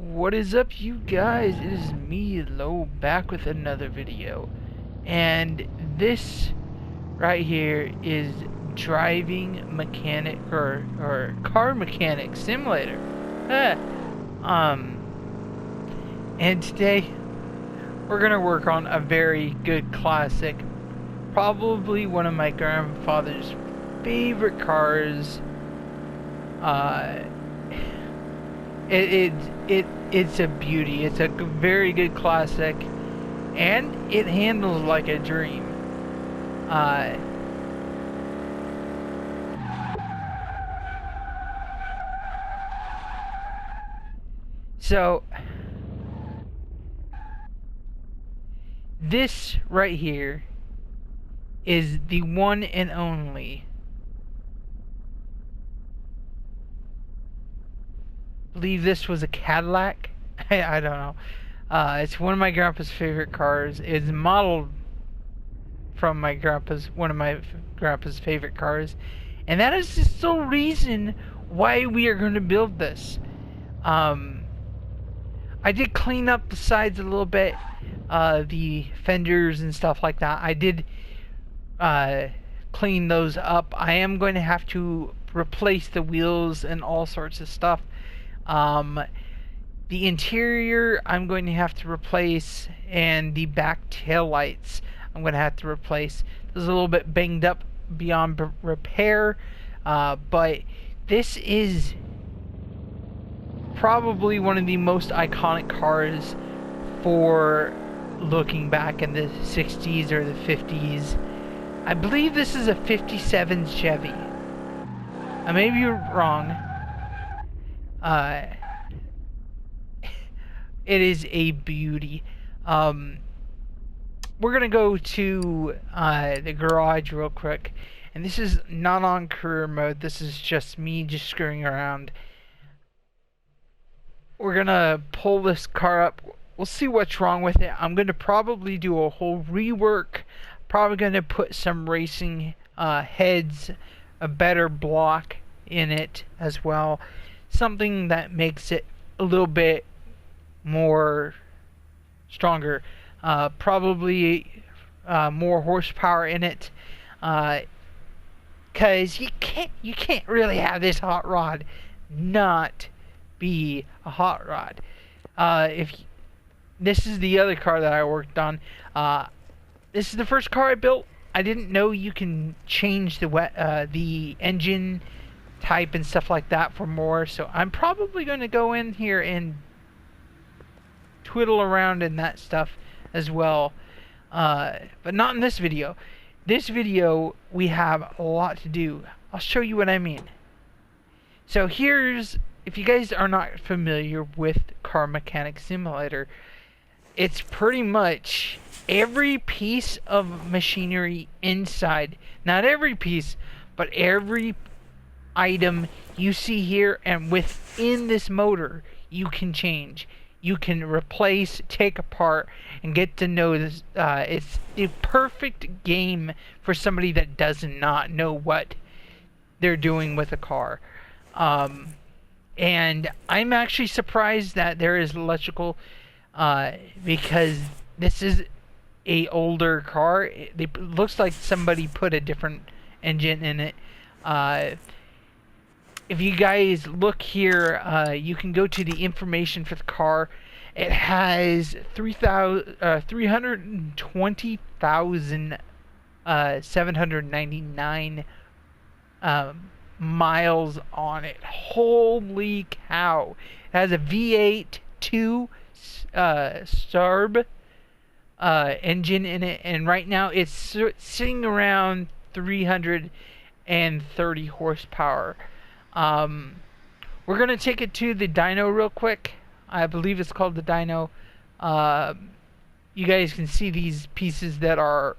What is up, you guys? It is me, Lo, back with another video. And this right here is driving mechanic or car mechanic simulator. Ah, and today we're gonna work on a very good classic, probably one of my grandfather's favorite cars. Uh, it's a beauty. It's a very good classic, and it handles like a dream. Uh, so this right here is the one and only. I believe this was a Cadillac. I don't know. It's one of my grandpa's favorite cars. It's modeled from one of my grandpa's favorite cars, and that is the sole reason why we are going to build this. I did clean up the sides a little bit, the fenders and stuff like that. I did clean those up. I am going to have to replace the wheels and all sorts of stuff. The interior I'm going to have to replace, and the back tail lights I'm going to have to replace. This is a little bit banged up beyond repair, but this is probably one of the most iconic cars for looking back in the 60s or the 50s. I believe this is a 57 Chevy. I may be wrong. It is a beauty. We're gonna go to the garage real quick, and this is not on career mode. This is just me just screwing around. We're gonna pull this car up. We'll see what's wrong with it. I'm gonna probably do a whole rework. Probably gonna put some racing heads, a better block in it as well. Something that makes it a little bit more stronger. Probably more horsepower in it. Cause you can't really have this hot rod not be a hot rod. If this is the other car that I worked on, this is the first car I built. I didn't know you can change the engine type and stuff like that for more, so I'm probably going to go in here and twiddle around in that stuff as well, but not in this video. This video we have a lot to do. I'll show you what I mean. So if you guys are not familiar with Car Mechanic Simulator, it's pretty much every piece of machinery inside, not every piece, but every item you see here and within this motor you can change. You can replace, take apart, and get to know this. It's the perfect game for somebody that does not know what they're doing with a car. And I'm actually surprised that there is electrical, because this is a older car. It looks like somebody put a different engine in it. If you guys look here, you can go to the information for the car. It has 320,799 miles on it. Holy cow! It has a V8 2 Starb engine in it, and right now it's sitting around 330 horsepower. We're gonna take it to the dyno real quick. I believe it's called the dyno. You guys can see these pieces that are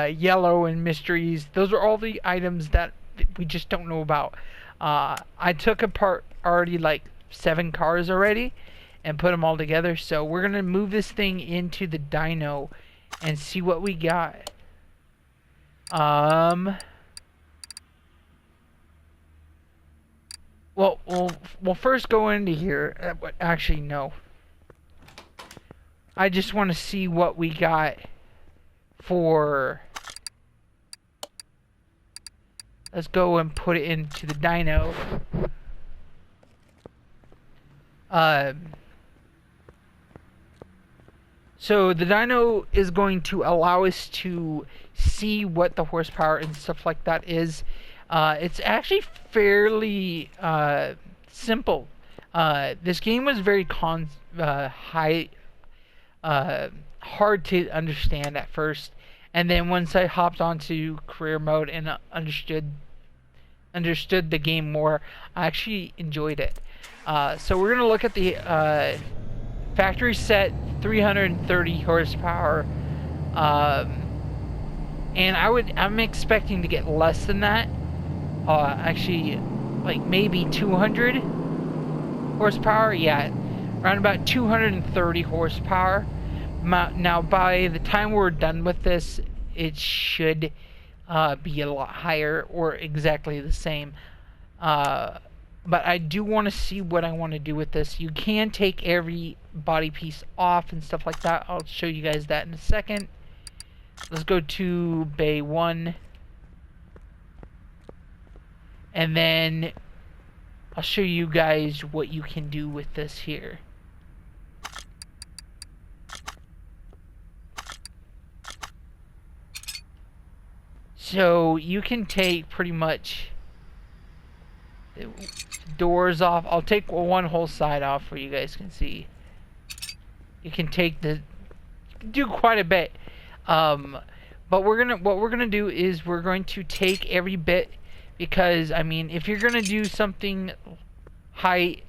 yellow and mysteries. Those are all the items that we just don't know about. I took apart already like 7 cars already and put them all together. So we're gonna move this thing into the dyno and see what we got. Well, we'll first go into here. Actually, no. I just want to see what we got for... Let's go and put it into the dyno. So the dyno is going to allow us to see what the horsepower and stuff like that is. It's actually fairly simple. This game was very hard to understand at first, and then once I hopped onto career mode and understood the game more, I actually enjoyed it. So we're gonna look at the factory set 330 horsepower, and I'm expecting to get less than that. Actually, like maybe 200 horsepower. Yeah, around about 230 horsepower. Now, by the time we're done with this, it should be a lot higher or exactly the same. But I do want to see what I want to do with this. You can take every body piece off and stuff like that. I'll show you guys that in a second. Let's go to Bay 1. And then I'll show you guys what you can do with this here. So you can take pretty much the doors off. I'll take one whole side off for you guys can see. You can take you can do quite a bit. But what we're gonna do is we're going to take every bit, because I mean, if you're gonna do something highly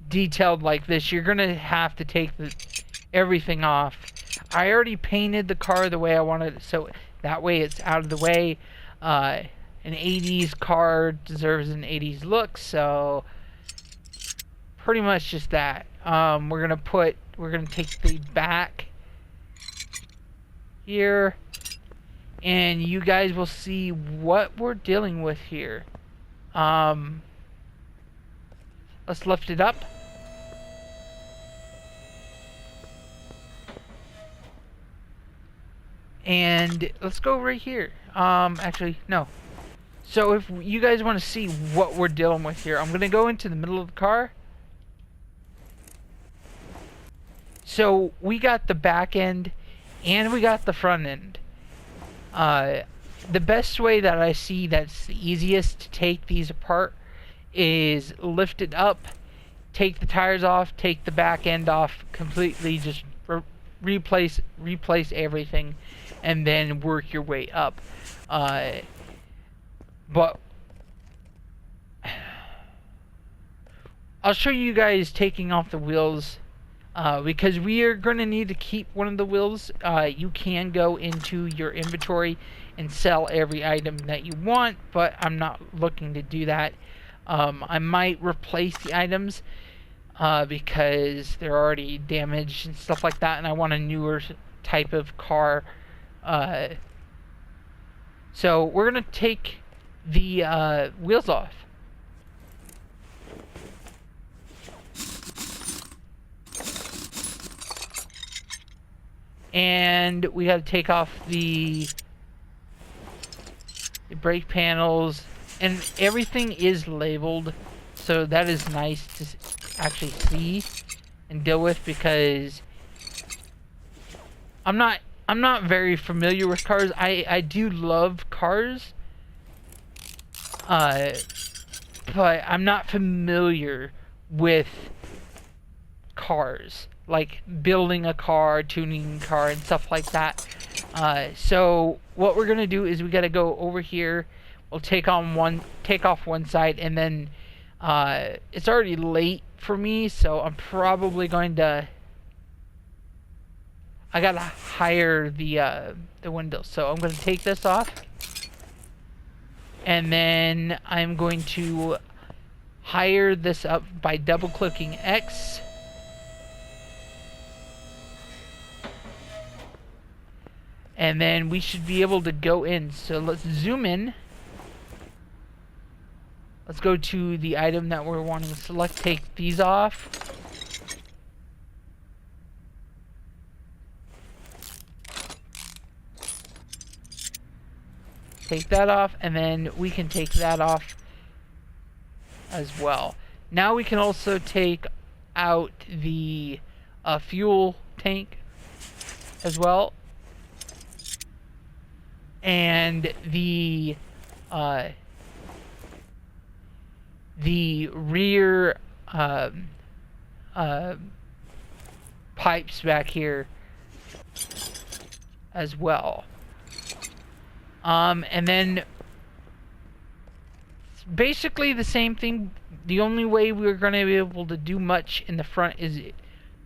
detailed like this, you're gonna have to take everything off. I already painted the car the way I wanted it, so that way it's out of the way. An 80s car deserves an 80s look, so pretty much just that. We're gonna take the back here, and you guys will see what we're dealing with here. Let's lift it up. And let's go right here. Actually, no. So if you guys want to see what we're dealing with here, I'm going to go into the middle of the car. So we got the back end and we got the front end. The best way that I see that's the easiest to take these apart is lift it up, take the tires off, take the back end off completely, just replace everything, and then work your way up. But I'll show you guys taking off the wheels, because we are going to need to keep one of the wheels. You can go into your inventory and sell every item that you want, but I'm not looking to do that. I might replace the items because they're already damaged and stuff like that, and I want a newer type of car. So we're going to take the wheels off. And we got to take off the brake panels, and everything is labeled, so that is nice to actually see and deal with, because I'm not very familiar with cars. I do love cars, but I'm not familiar with cars, like building a car, tuning a car, and stuff like that. So what we're gonna do is we gotta go over here. We'll take off one side, and then it's already late for me, so I'm probably going to. I gotta hire the window, so I'm gonna take this off, and then I'm going to hire this up by double clicking X. And then we should be able to go in. So let's zoom in. let's go to the item that we're wanting to select. Take these off. Take that off, and then we can take that off as well. Now we can also take out the fuel tank as well, and the rear pipes back here as well. And then basically the same thing. The only way we're going to be able to do much in the front is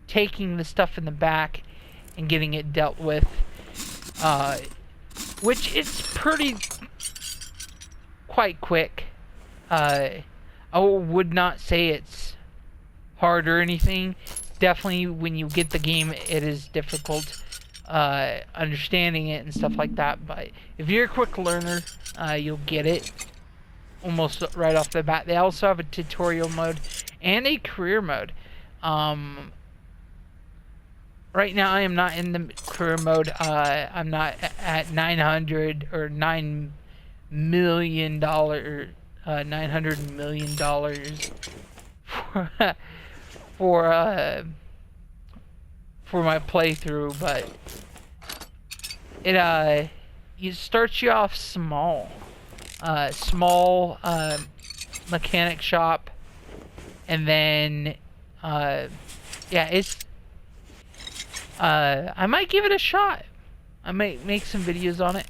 taking the stuff in the back and getting it dealt with, which is quite quick. I would not say it's hard or anything. Definitely when you get the game, it is difficult understanding it and stuff like that, but if you're a quick learner, you'll get it almost right off the bat. They also have a tutorial mode and a career mode. Right now I am not in the career mode. I'm not at 900 or $9 million, $900 million for my playthrough, but it starts you off small. Small mechanic shop, and then yeah, it's I might give it a shot. I might make some videos on it,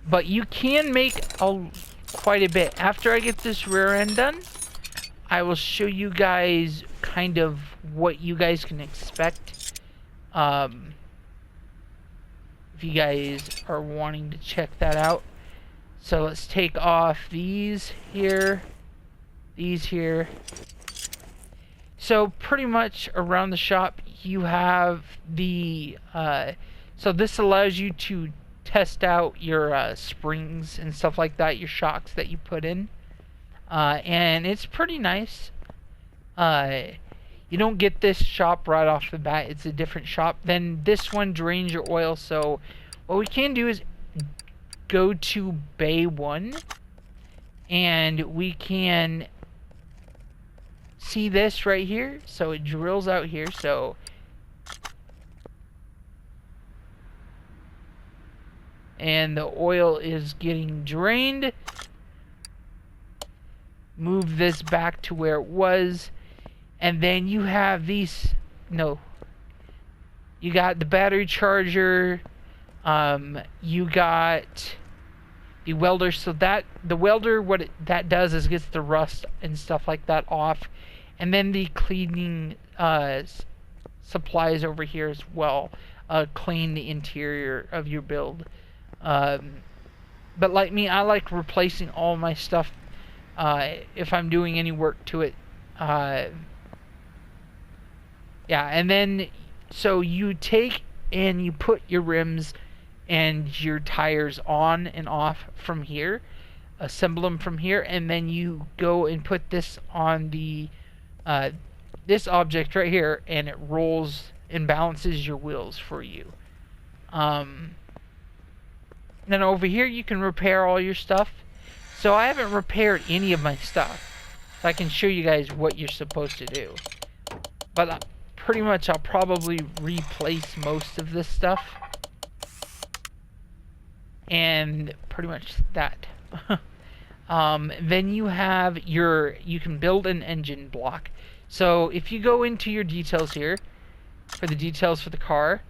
but you can make quite a bit. After I get this rear end done, I will show you guys kind of what you guys can expect. If you guys are wanting to check that out. So let's take off these here, these here. So pretty much around the shop you have the so this allows you to test out your springs and stuff like that, your shocks that you put in, and it's pretty nice. You don't get this shop right off the bat. It's a different shop. Then this one drains your oil. So what we can do is go to Bay 1, and we can see this right here. So it drills out here. So and the oil is getting drained. Move this back to where it was. And then you have these, you got the battery charger, you got the welder. So that, the welder, what that does is gets the rust and stuff like that off. And then the cleaning supplies over here as well, clean the interior of your build. But like me, I like replacing all my stuff if I'm doing any work to it. Yeah, and then so you take and you put your rims and your tires on and off from here, assemble them from here, and then you go and put this on the this object right here, and it rolls and balances your wheels for you. Then over here you can repair all your stuff. So I haven't repaired any of my stuff, so I can show you guys what you're supposed to do. But pretty much I'll probably replace most of this stuff, and pretty much that. Then you have you can build an engine block. So if you go into your details here, for the details for the car,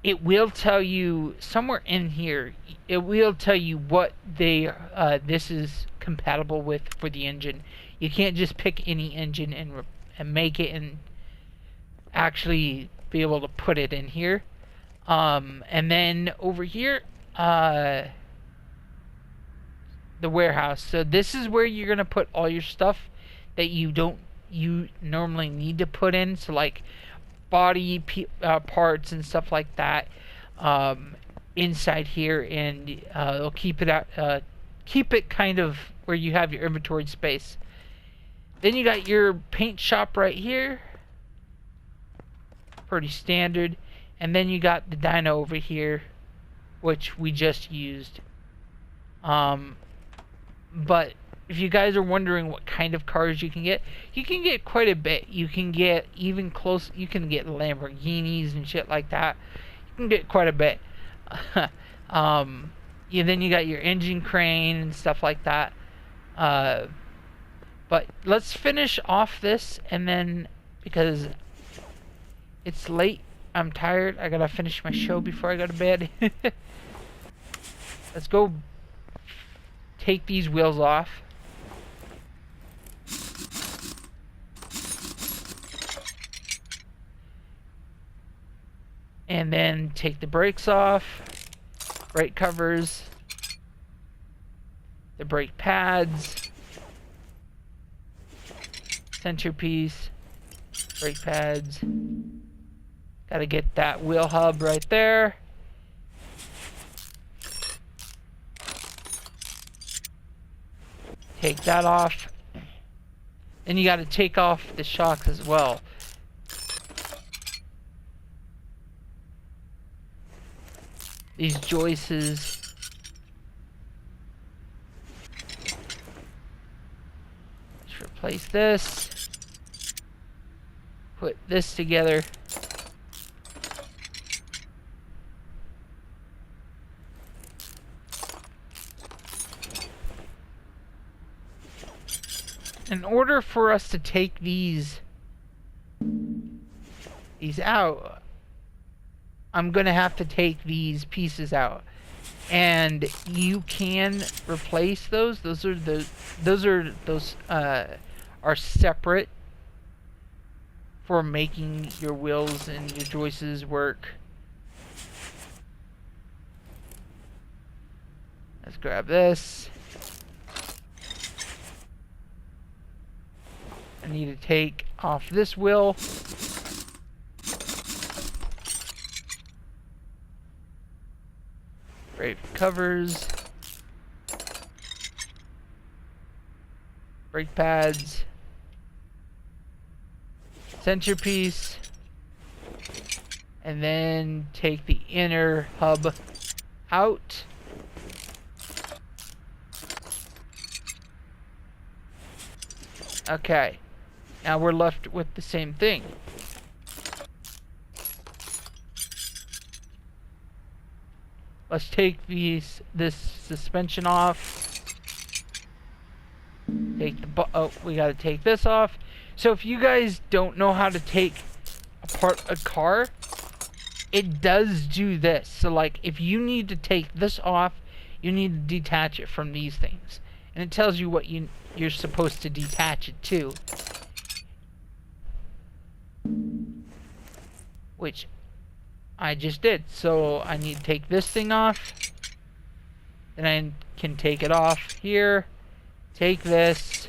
it will tell you somewhere in here, it will tell you what this is compatible with for the engine. You can't just pick any engine and make it and actually be able to put it in here. And then over here, the warehouse. So this is where you're gonna put all your stuff that you normally need to put in. So like body parts and stuff like that, inside here, and it'll keep it keep it kind of where you have your inventory space. Then you got your paint shop right here. Pretty standard. And then you got the dyno over here, which we just used. But if you guys are wondering what kind of cars you can get quite a bit. You can get even close. You can get Lamborghinis and shit like that. You can get quite a bit. Yeah, then you got your engine crane and stuff like that. But let's finish off this, and then, because it's late, I'm tired, I gotta finish my show before I go to bed. Let's go take these wheels off. And then take the brakes off, brake covers, the brake pads, centerpiece, brake pads. Gotta get that wheel hub right there. Take that off. Then you gotta take off the shocks as well. These joists. Let's replace this. Put this together. In order for us to take these out, I'm gonna have to take these pieces out, and you can replace those. Those are separate for making your wheels and your joists work. Let's grab this. I need to take off this wheel. Brake covers. Brake pads. Centerpiece. And then take the inner hub out. Okay. Now we're left with the same thing. Let's take this suspension off. Take the we gotta take this off. So if you guys don't know how to take apart a car, it does do this. So like if you need to take this off, you need to detach it from these things, and it tells you what you're supposed to detach it to. Which I just did. So I need to take this thing off. Then I can take it off here. Take this.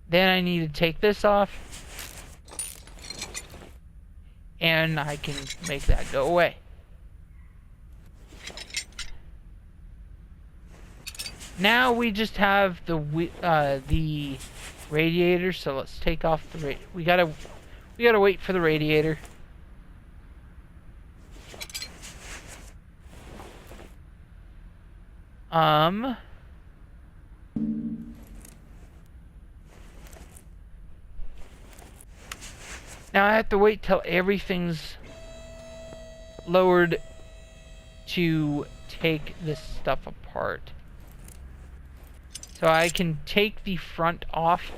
Then I need to take this off. And I can make that go away. Now we just have the radiator. So let's take off the we gotta wait for the radiator. Now I have to wait till everything's lowered to take this stuff apart. So I can take the front off,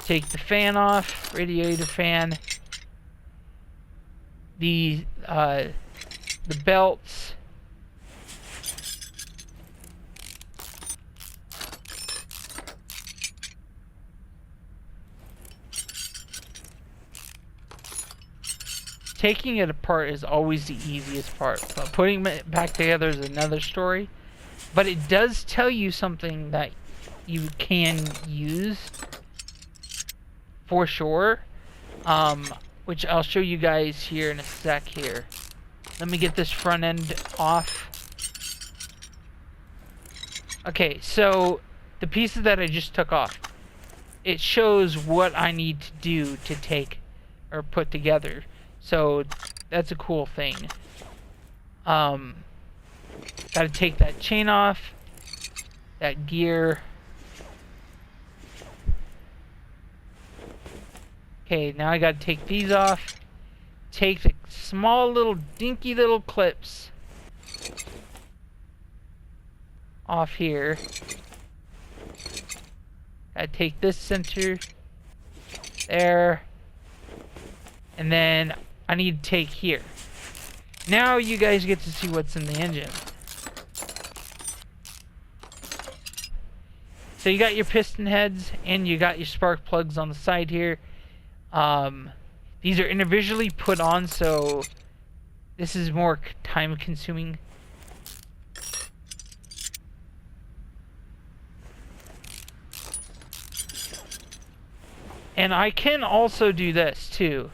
take the fan off, radiator fan, the belts, taking it apart is always the easiest part, but putting it back together is another story. But it does tell you something that you can use for sure, which I'll show you guys here in a sec here. Let me get this front end off. Okay, so the pieces that I just took off, it shows what I need to do to take or put together. So that's a cool thing. Gotta take that chain off, that gear. Okay, now I gotta take these off. Take the small little dinky little clips off here. I take this center there, and then I need to take here. Now you guys get to see what's in the engine. So you got your piston heads and you got your spark plugs on the side here. These are individually put on, so this is more time consuming. And I can also do this too.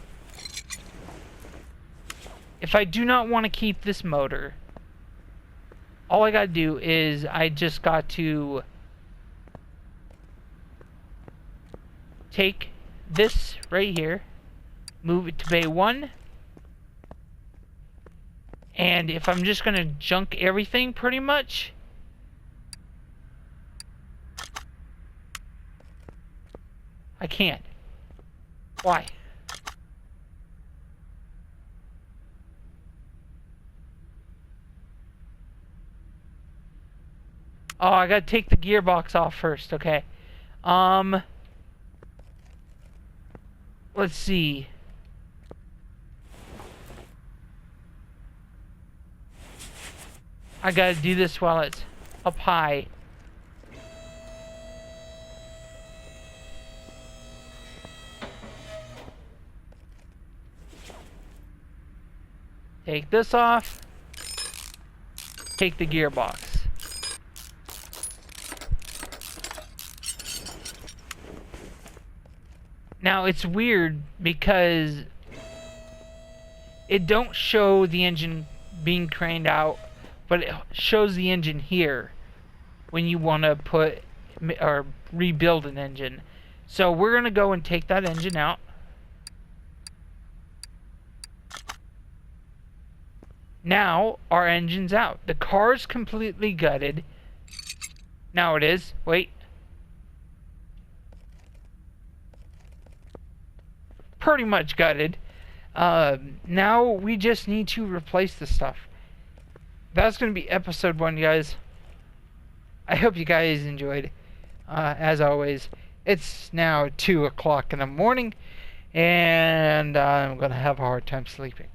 If I do not want to keep this motor, all I gotta do is I just got to take this right here, move it to bay 1, and if I'm just gonna junk everything pretty much, I can't. Why? Oh, I gotta take the gearbox off first, okay. Let's see. I gotta do this while it's up high. Take this off. Take the gearbox. Now it's weird because it don't show the engine being craned out, but it shows the engine here when you want to put or rebuild an engine. So we're gonna go and take that engine out. Now our engine's out. The car's completely gutted. Now it is. Wait. Pretty much gutted. Now we just need to replace the stuff. That's going to be episode 1, guys. I hope you guys enjoyed. As always, it's now 2 o'clock in the morning, and I'm going to have a hard time sleeping.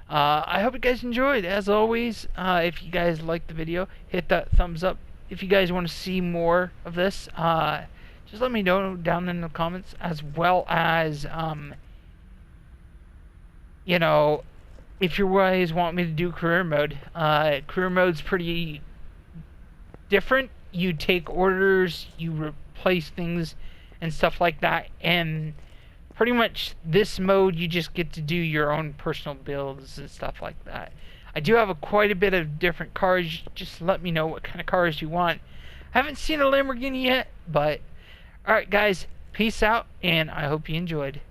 I hope you guys enjoyed. As always, if you guys liked the video, hit that thumbs up. If you guys want to see more of this, just let me know down in the comments, as well as you know, if you guys want me to do career mode. Career mode's pretty different. You take orders, you replace things and stuff like that, and pretty much this mode you just get to do your own personal builds and stuff like that. I do have quite a bit of different cars. Just let me know what kind of cars you want. I haven't seen a Lamborghini yet, but alright guys, peace out, and I hope you enjoyed.